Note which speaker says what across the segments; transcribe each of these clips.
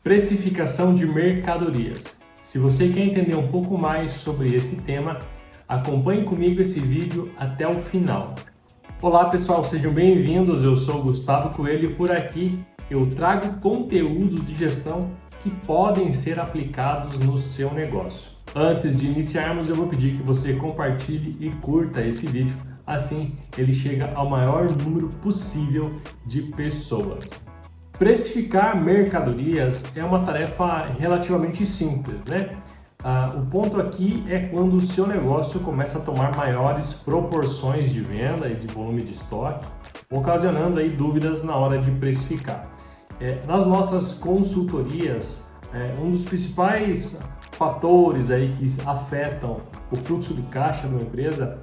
Speaker 1: Precificação de mercadorias. Se você quer entender um pouco mais sobre esse tema, acompanhe comigo esse vídeo até o final. Olá pessoal, sejam bem-vindos, eu sou Gustavo Coelho e por aqui eu trago conteúdos de gestão que podem ser aplicados no seu negócio. Antes de iniciarmos, eu vou pedir que você compartilhe e curta esse vídeo, assim ele chega ao maior número possível de pessoas. Precificar mercadorias é uma tarefa relativamente simples, né? O ponto aqui é quando o seu negócio começa a tomar maiores proporções de venda e de volume de estoque, ocasionando aí dúvidas na hora de precificar. Nas nossas consultorias, um dos principais fatores aí que afetam o fluxo de caixa de uma empresa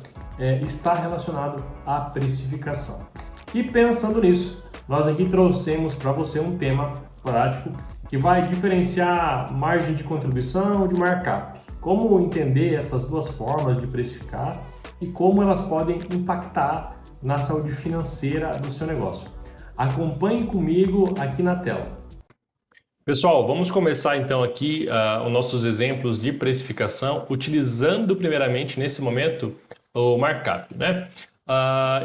Speaker 1: está relacionado à precificação. E pensando nisso, nós aqui trouxemos para você um tema prático que vai diferenciar margem de contribuição de markup. Como entender essas duas formas de precificar e como elas podem impactar na saúde financeira do seu negócio. Acompanhe comigo aqui na tela. Pessoal, vamos começar então aqui os nossos exemplos de precificação utilizando primeiramente nesse momento o markup, né?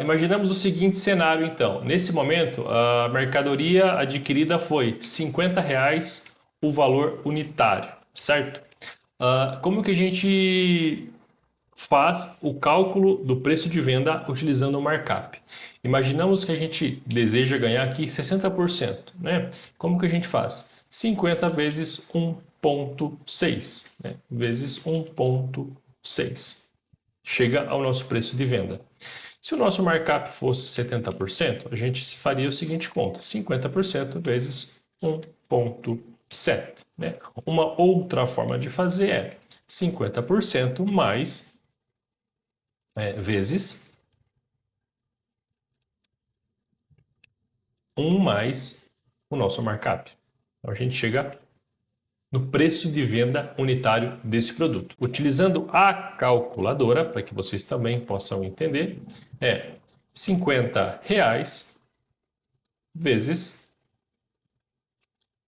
Speaker 1: Imaginamos o seguinte cenário então, nesse momento a mercadoria adquirida foi R$50 o valor unitário, certo? Como que a gente faz o cálculo do preço de venda utilizando o markup? Imaginamos que a gente deseja ganhar aqui 60%, né? Como que a gente faz? 50 vezes 1,6, né? Vezes 1,6. Chega ao nosso preço de venda. Se o nosso markup fosse 70%, a gente faria o seguinte conta, 50% vezes 1,7. Né? Uma outra forma de fazer é 50% mais vezes 1 mais o nosso markup. Então a gente chega no preço de venda unitário desse produto. Utilizando a calculadora, para que vocês também possam entender, é R$50 vezes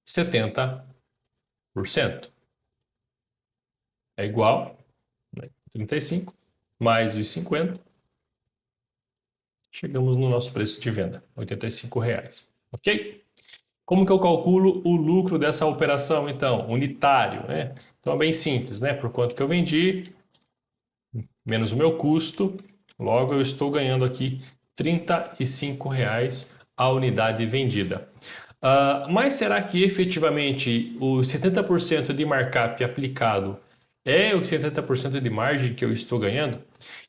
Speaker 1: 70%. É igual, né, 35 mais os 50, chegamos no nosso preço de venda, R$85. Ok? Como que eu calculo o lucro dessa operação, então? Unitário, né? Então é bem simples, né? Por quanto que eu vendi, menos o meu custo, logo eu estou ganhando aqui R$35 a unidade vendida. Mas será que efetivamente o 70% de markup aplicado é o 70% de margem que eu estou ganhando?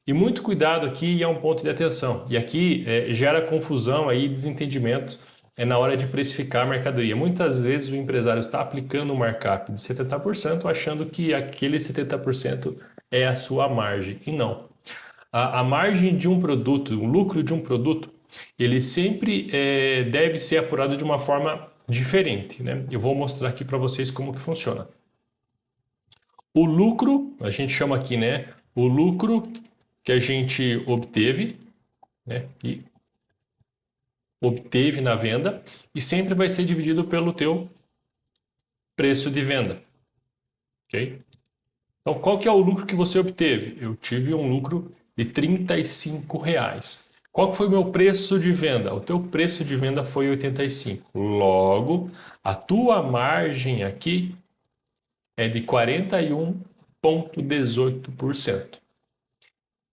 Speaker 1: E muito cuidado aqui e é um ponto de atenção. E aqui gera confusão aí, desentendimento na hora de precificar a mercadoria. Muitas vezes o empresário está aplicando um markup de 70% achando que aquele 70% é a sua margem. E não. A margem de um produto, o lucro de um produto, ele sempre deve ser apurado de uma forma diferente, né? Eu vou mostrar aqui para vocês como que funciona. O lucro, a gente chama aqui, né? O lucro que a gente obteve, né? E obteve na venda e sempre vai ser dividido pelo teu preço de venda, ok? Então, qual que é o lucro que você obteve? Eu tive um lucro de R$35. Qual foi o meu preço de venda? O teu preço de venda foi 85. Logo, a tua margem aqui é de 41,18%.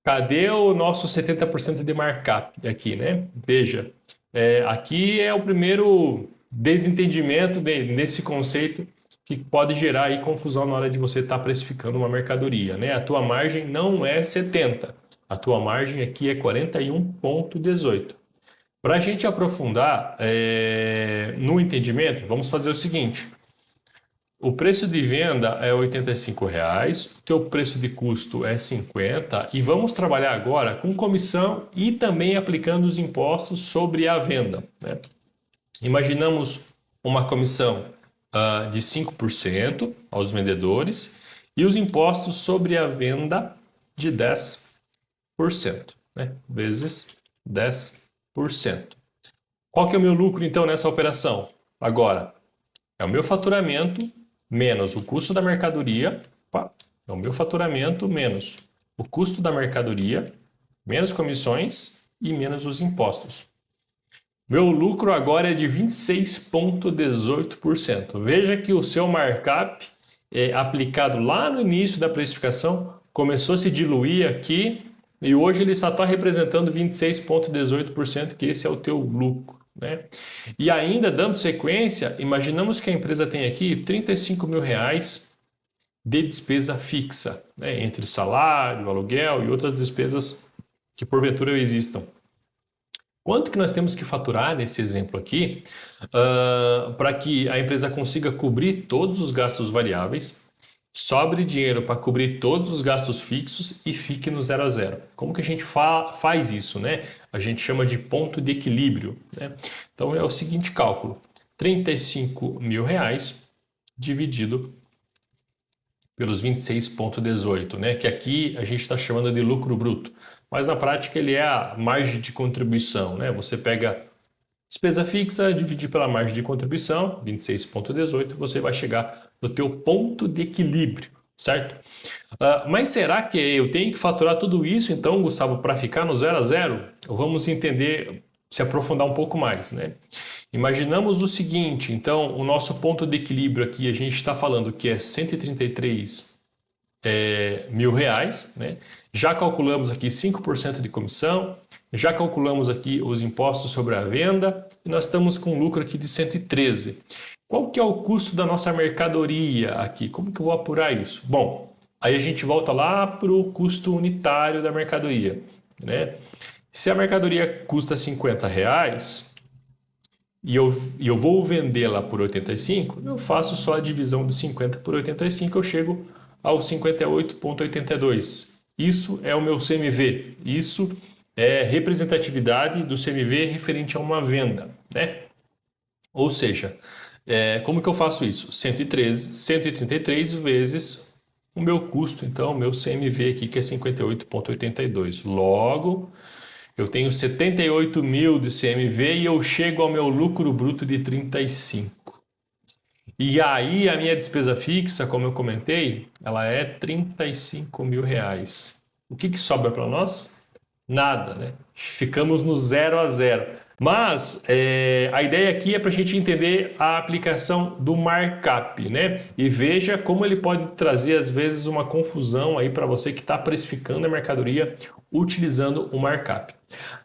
Speaker 1: Cadê o nosso 70% de markup aqui, né? Veja, aqui é o primeiro desentendimento nesse conceito que pode gerar aí confusão na hora de você estar precificando uma mercadoria, né? A tua margem não é 70, a tua margem aqui é 41,18. Para a gente aprofundar no entendimento, vamos fazer o seguinte. O preço de venda é R$85, o teu preço de custo é 50 e vamos trabalhar agora com comissão e também aplicando os impostos sobre a venda, né? Imaginamos uma comissão de 5% aos vendedores e os impostos sobre a venda de 10%, né? Vezes 10%. Qual que é o meu lucro então nessa operação? Agora, É o meu faturamento menos o custo da mercadoria. Opa, é o meu faturamento menos o custo da mercadoria, menos comissões e menos os impostos. Meu lucro agora é de 26,18%. Veja que o seu markup aplicado lá no início da precificação começou a se diluir aqui e hoje ele só está representando 26,18%, que esse é o teu lucro, né? E ainda dando sequência, imaginamos que a empresa tem aqui 35 mil reais de despesa fixa, né? Entre salário, aluguel e outras despesas que porventura existam. Quanto que nós temos que faturar nesse exemplo aqui para que a empresa consiga cobrir todos os gastos variáveis, sobre dinheiro para cobrir todos os gastos fixos e fique no 0 a 0? Como que a gente faz isso, né? A gente chama de ponto de equilíbrio, né? Então é o seguinte cálculo: 35 mil reais dividido pelos 26,18, né? Que aqui a gente está chamando de lucro bruto, mas na prática ele é a margem de contribuição, né? Você pega despesa fixa, dividir pela margem de contribuição, 26,18, você vai chegar no teu ponto de equilíbrio, certo? Mas será que eu tenho que faturar tudo isso, então, Gustavo, para ficar no 0 a 0? Vamos entender, se aprofundar um pouco mais, né? Imaginamos o seguinte, então, o nosso ponto de equilíbrio aqui, a gente está falando que é 133 mil reais, né? Já calculamos aqui 5% de comissão, já calculamos aqui os impostos sobre a venda e nós estamos com um lucro aqui de 113. Qual que é o custo da nossa mercadoria aqui? Como que eu vou apurar isso? Bom, aí a gente volta lá para o custo unitário da mercadoria, né? Se a mercadoria custa 50 reais e eu vou vendê-la por 85, eu faço só a divisão de 50 por 85, eu chego ao 58,82. Isso é o meu CMV. Isso é representatividade do CMV referente a uma venda, né? Ou seja, como que eu faço isso? 133 vezes o meu custo, então, o meu CMV aqui, que é 58,82. Logo, eu tenho 78 mil de CMV e eu chego ao meu lucro bruto de 35. E aí a minha despesa fixa, como eu comentei, ela é 35 mil reais. O que sobra para nós? Nada, né? Ficamos no 0 a 0. Mas a ideia aqui é para a gente entender a aplicação do markup, né? E veja como ele pode trazer às vezes uma confusão aí para você que está precificando a mercadoria utilizando o markup.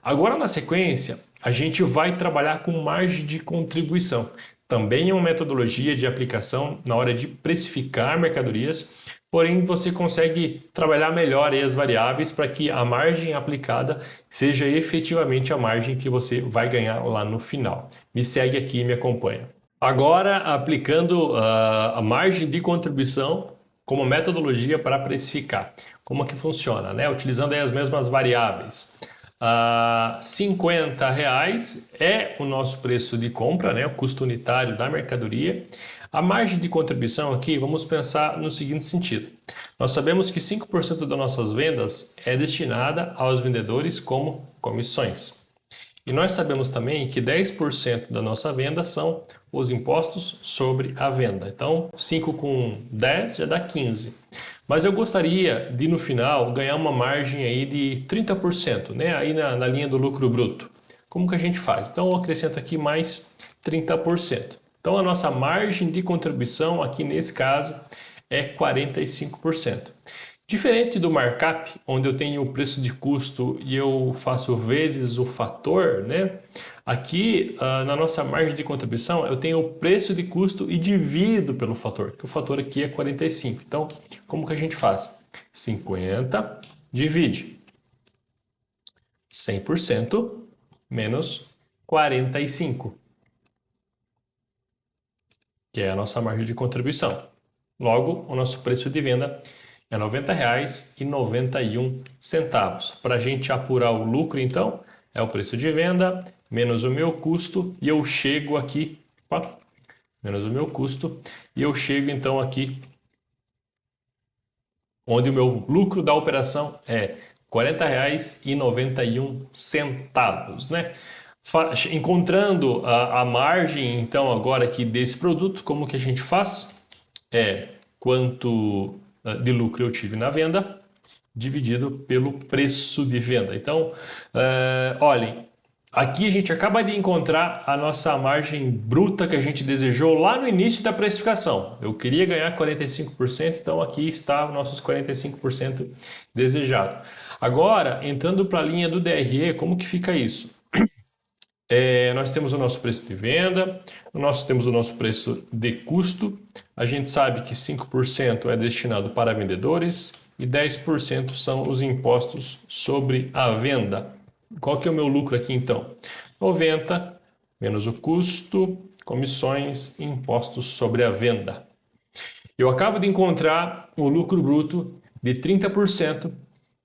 Speaker 1: Agora na sequência, a gente vai trabalhar com margem de contribuição. Também é uma metodologia de aplicação na hora de precificar mercadorias, porém você consegue trabalhar melhor aí as variáveis para que a margem aplicada seja efetivamente a margem que você vai ganhar lá no final. Me segue aqui e me acompanha. Agora, aplicando a margem de contribuição como metodologia para precificar. Como que funciona, né? Utilizando aí as mesmas variáveis. R$ 50 é o nosso preço de compra, né? O custo unitário da mercadoria. A margem de contribuição aqui, vamos pensar no seguinte sentido. Nós sabemos que 5% das nossas vendas é destinada aos vendedores como comissões. E nós sabemos também que 10% da nossa venda são os impostos sobre a venda. Então, 5 com 10 já dá 15. Mas eu gostaria de, no final, ganhar uma margem aí de 30%, né? Aí na linha do lucro bruto. Como que a gente faz? Então, eu acrescento aqui mais 30%. Então, a nossa margem de contribuição aqui nesse caso é 45%. Diferente do markup, onde eu tenho o preço de custo e eu faço vezes o fator, né? Aqui, na nossa margem de contribuição, eu tenho o preço de custo e divido pelo fator, que o fator aqui é 45. Então, como que a gente faz? 50 divide 100% menos 45, que é a nossa margem de contribuição. Logo, o nosso preço de venda é R$ 90,91. Para a gente apurar o lucro, então, é o preço de venda menos o meu custo e eu chego aqui, opa, menos o meu custo, e eu chego então aqui, onde o meu lucro da operação é R$ 40,91, né? encontrando a margem, então, agora aqui desse produto, como que a gente faz? Quanto de lucro eu tive na venda, dividido pelo preço de venda. Então, olhem, aqui a gente acaba de encontrar a nossa margem bruta que a gente desejou lá no início da precificação. Eu queria ganhar 45%, então aqui está nossos 45% desejado. Agora, entrando para a linha do DRE, como que fica isso? Nós temos o nosso preço de venda, nós temos o nosso preço de custo. A gente sabe que 5% é destinado para vendedores e 10% são os impostos sobre a venda. Qual que é o meu lucro aqui então? 90 menos o custo, comissões e impostos sobre a venda. Eu acabo de encontrar o lucro bruto de 30%,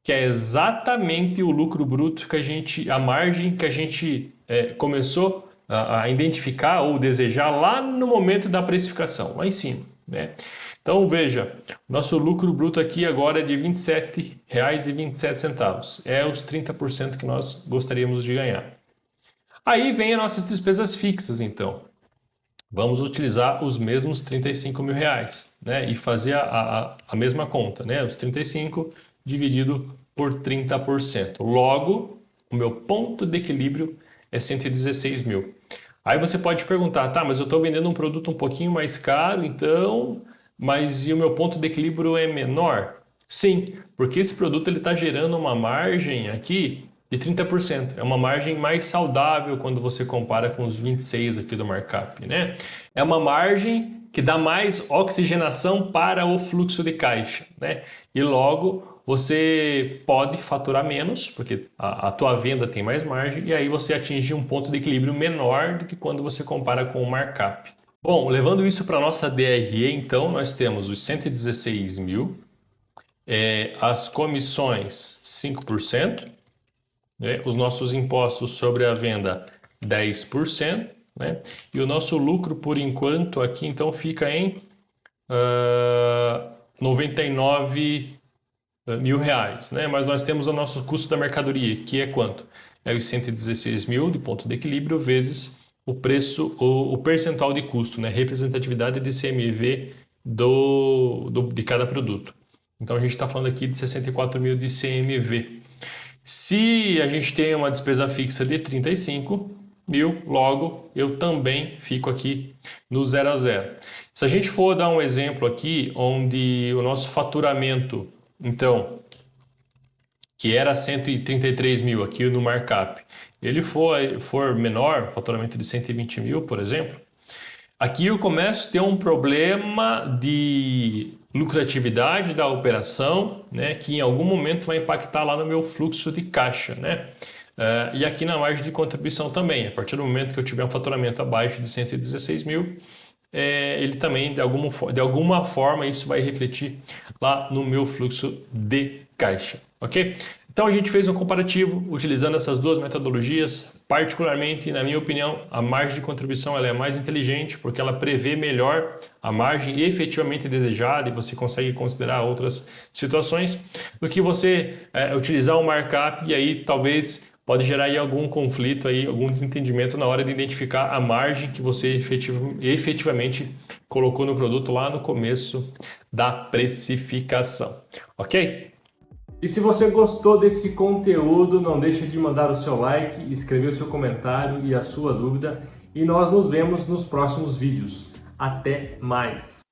Speaker 1: que é exatamente o lucro bruto que a margem que a gente começou a identificar ou desejar lá no momento da precificação, lá em cima, né? Então veja, nosso lucro bruto aqui agora é de R$ 27,27. É os 30% que nós gostaríamos de ganhar. Aí vem as nossas despesas fixas, então. Vamos utilizar os mesmos R$35 mil, né? E fazer a mesma conta, né? Os 35 dividido por 30%. Logo, o meu ponto de equilíbrio é 116 mil. Aí você pode perguntar, tá, mas eu estou vendendo um produto um pouquinho mais caro, então, mas e o meu ponto de equilíbrio é menor? Sim, porque esse produto está gerando uma margem aqui de 30%. É uma margem mais saudável quando você compara com os 26 aqui do markup, né? É uma margem que dá mais oxigenação para o fluxo de caixa, né? E logo você pode faturar menos, porque a tua venda tem mais margem, e aí você atinge um ponto de equilíbrio menor do que quando você compara com o markup. Bom, levando isso para a nossa DRE, então, nós temos os 116 mil, as comissões 5%, né? Os nossos impostos sobre a venda 10%, né? E o nosso lucro, por enquanto, aqui então fica em 99 mil reais, né? Mas nós temos o nosso custo da mercadoria, que é quanto? É os 116 mil de ponto de equilíbrio vezes o preço, o percentual de custo, né? Representatividade de CMV de cada produto. Então a gente está falando aqui de 64 mil de CMV. Se a gente tem uma despesa fixa de 35 mil, logo eu também fico aqui no 0 a 0. Se a gente for dar um exemplo aqui, onde o nosso faturamento, então, que era 133 mil aqui no markup, ele for menor, faturamento de 120 mil, por exemplo, aqui eu começo a ter um problema de lucratividade da operação, né, que em algum momento vai impactar lá no meu fluxo de caixa, né? E aqui na margem de contribuição também, a partir do momento que eu tiver um faturamento abaixo de 116 mil, ele também, de alguma forma, isso vai refletir lá no meu fluxo de caixa, ok? Então a gente fez um comparativo utilizando essas duas metodologias. Particularmente, na minha opinião, a margem de contribuição ela é mais inteligente porque ela prevê melhor a margem efetivamente desejada e você consegue considerar outras situações do que você utilizar o markup e aí talvez pode gerar aí algum conflito, aí, algum desentendimento na hora de identificar a margem que você efetivamente colocou no produto lá no começo da precificação, ok? E se você gostou desse conteúdo, não deixe de mandar o seu like, escrever o seu comentário e a sua dúvida. E nós nos vemos nos próximos vídeos. Até mais!